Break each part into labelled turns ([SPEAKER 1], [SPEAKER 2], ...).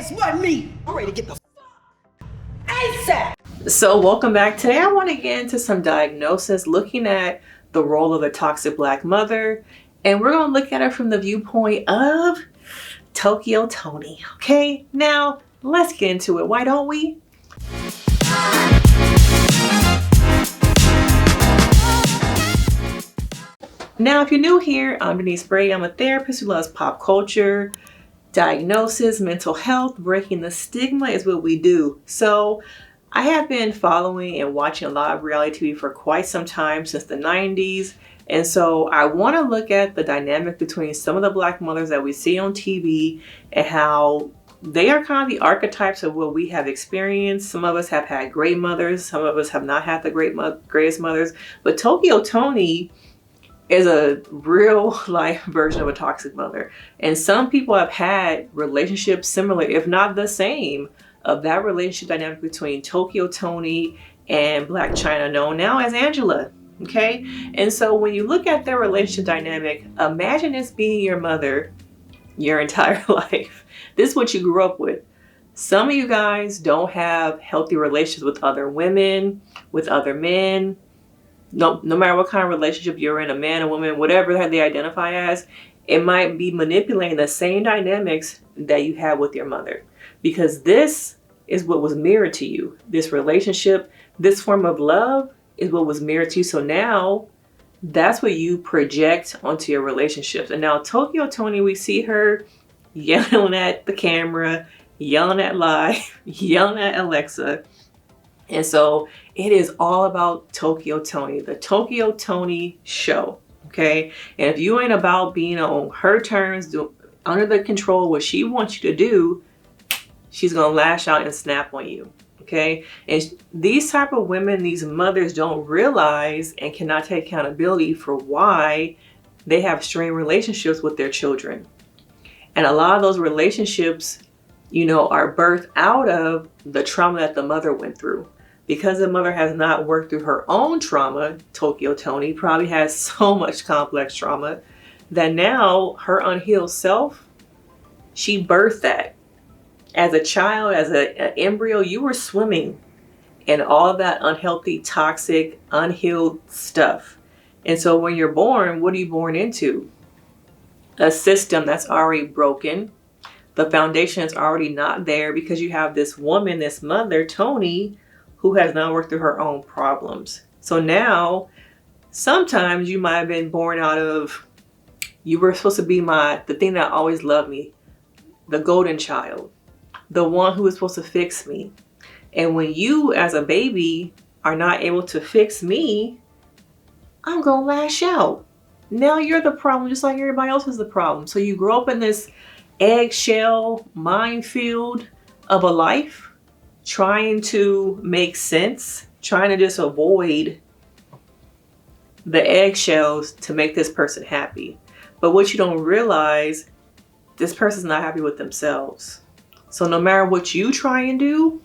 [SPEAKER 1] ass wasn't me. I'm ready to get the ASAP.
[SPEAKER 2] So welcome back. Today I want to get into some diagnosis, looking at the role of a toxic Black mother. And we're going to look at it from the viewpoint of Tokyo Toni. Okay, now let's get into it. Why don't we? Now, if you're new here, I'm Denise, Brady. I'm a therapist who loves pop culture, diagnosis, mental health. Breaking the stigma is what we do. So I have been following and watching a lot of reality TV for quite some time, since the 90s. And so I want to look at the dynamic between some of the Black mothers that we see on TV and how they are kind of the archetypes of what we have experienced. Some of us have had great mothers. Some of us have not had the greatest mothers. But Tokyo Toni is a real life version of a toxic mother. And some people have had relationships similar, if not the same, of that relationship dynamic between Tokyo Toni and Blac Chyna, known now as Angela. Okay? And so when you look at their relationship dynamic, imagine this being your mother your entire life. This is what you grew up with. Some of you guys don't have healthy relationships with other women, with other men. No matter what kind of relationship you're in, a man, a woman, whatever they identify as, it might be manipulating the same dynamics that you had with your mother. Because this is what was mirrored to you. This relationship, this form of love is what was mirrored to you. So now that's what you project onto your relationships. And now Tokyo Toni, we see her yelling at the camera, yelling at live, yelling at Alexa. And so it is all about Tokyo Toni, the Tokyo Toni show. Okay. And if you ain't about being on her terms, under the control, what she wants you to do, she's going to lash out and snap on you. Okay. And these type of women, these mothers, don't realize and cannot take accountability for why they have strained relationships with their children. And a lot of those relationships, are birthed out of the trauma that the mother went through. Because the mother has not worked through her own trauma, Tokyo Toni probably has so much complex trauma that now her unhealed self, she birthed that. As a child, as an embryo, you were swimming in all that unhealthy, toxic, unhealed stuff. And so when you're born, what are you born into? A system that's already broken. The foundation is already not there because you have this woman, this mother, Toni, who has not worked through her own problems. So now, sometimes you might have been born out of, you were supposed to be the thing that always loved me, the golden child, the one who was supposed to fix me. And when you, as a baby, are not able to fix me, I'm gonna lash out. Now you're the problem, just like everybody else is the problem. So you grow up in this eggshell minefield of a life, trying to make sense, trying to just avoid the eggshells to make this person happy. But what you don't realize, this person's not happy with themselves. So no matter what you try and do,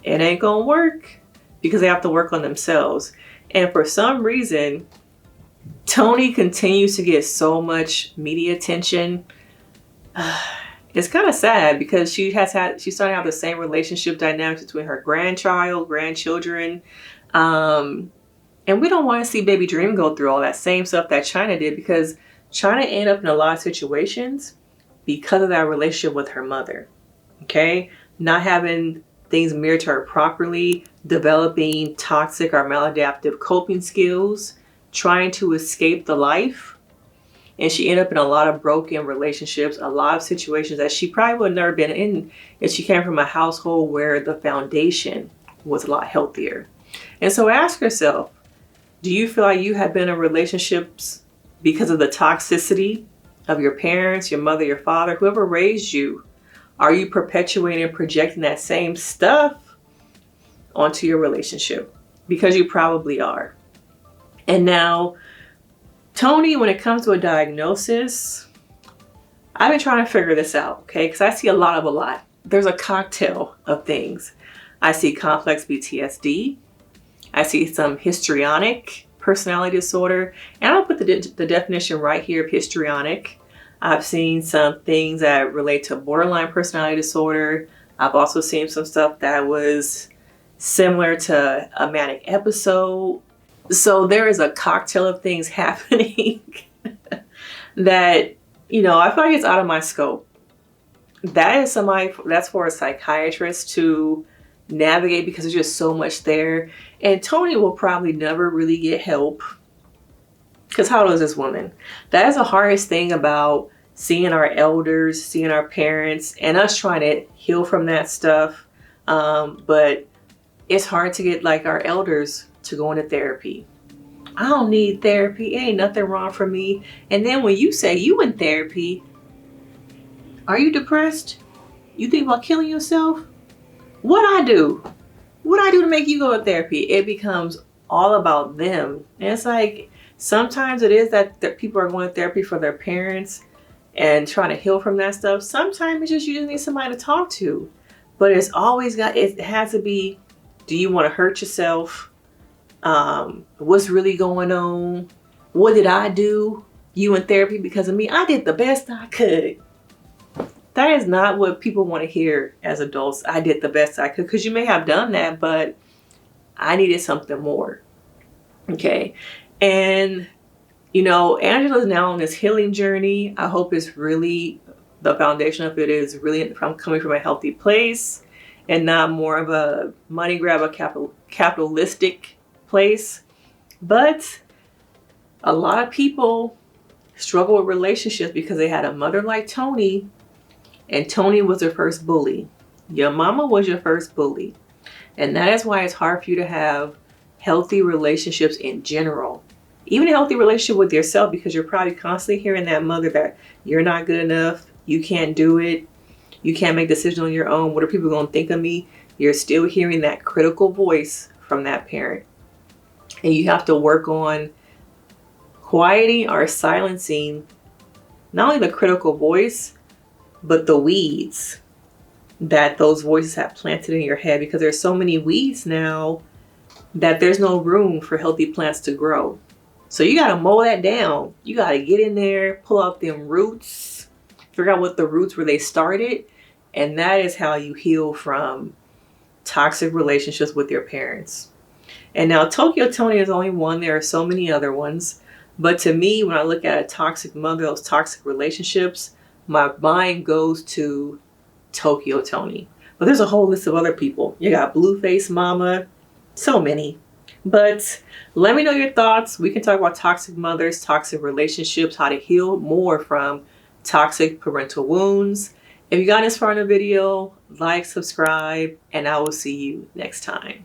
[SPEAKER 2] it ain't gonna work because they have to work on themselves. And for some reason, Toni continues to get so much media attention. It's kind of sad because she's starting to have the same relationship dynamics between her grandchildren. And we don't want to see Baby Dream go through all that same stuff that Chyna did, because Chyna ended up in a lot of situations because of that relationship with her mother. Okay? Not having things mirrored to her properly, developing toxic or maladaptive coping skills, trying to escape the life. And she ended up in a lot of broken relationships, a lot of situations that she probably would have never been in if she came from a household where the foundation was a lot healthier. And so ask yourself, do you feel like you have been in relationships because of the toxicity of your parents, your mother, your father, whoever raised you? Are you perpetuating and projecting that same stuff onto your relationship? Because you probably are. And now, Toni, when it comes to a diagnosis, I've been trying to figure this out, okay? Because I see a lot. There's a cocktail of things. I see complex PTSD. I see some histrionic personality disorder. And I'll put the definition right here of histrionic. I've seen some things that relate to borderline personality disorder. I've also seen some stuff that was similar to a manic episode. So there is a cocktail of things happening that, I feel like it's out of my scope. That is that's for a psychiatrist to navigate because there's just so much there. And Toni will probably never really get help. Because how old is this woman? That is the hardest thing about seeing our elders, seeing our parents, and us trying to heal from that stuff. But it's hard to get like our elders to go into therapy. I don't need therapy. Ain't nothing wrong for me. And then when you say you in therapy, are you depressed? You think about killing yourself? What I do to make you go to therapy? It becomes all about them. And it's like, sometimes it is that people are going to therapy for their parents and trying to heal from that stuff. Sometimes it's just you just need somebody to talk to. But it has to be, do you want to hurt yourself? What's really going on? What did I do? You in therapy because of me? I did the best I could. That is not what people want to hear as adults. I did the best I could, because you may have done that, but I needed something more. Okay. And, Angela's now on this healing journey. I hope it's really, the foundation of it is really coming from a healthy place and not more of a money grab, a capitalistic place. But a lot of people struggle with relationships because they had a mother like Toni, and Toni was their first bully. Your mama was your first bully. And that is why it's hard for you to have healthy relationships in general. Even a healthy relationship with yourself, because you're probably constantly hearing that mother that you're not good enough, you can't do it, you can't make decisions on your own, what are people going to think of me? You're still hearing that critical voice from that parent. And you have to work on quieting or silencing not only the critical voice, but the weeds that those voices have planted in your head, because there's so many weeds now that there's no room for healthy plants to grow. So you got to mow that down. You got to get in there, pull out them roots, figure out what the roots where they started. And that is how you heal from toxic relationships with your parents. And now Tokyo Toni is only one. There are so many other ones. But to me, when I look at a toxic mother, those toxic relationships, my mind goes to Tokyo Toni. But there's a whole list of other people. You got Blueface Mama, so many. But let me know your thoughts. We can talk about toxic mothers, toxic relationships, how to heal more from toxic parental wounds. If you got this far in the video, like, subscribe, and I will see you next time.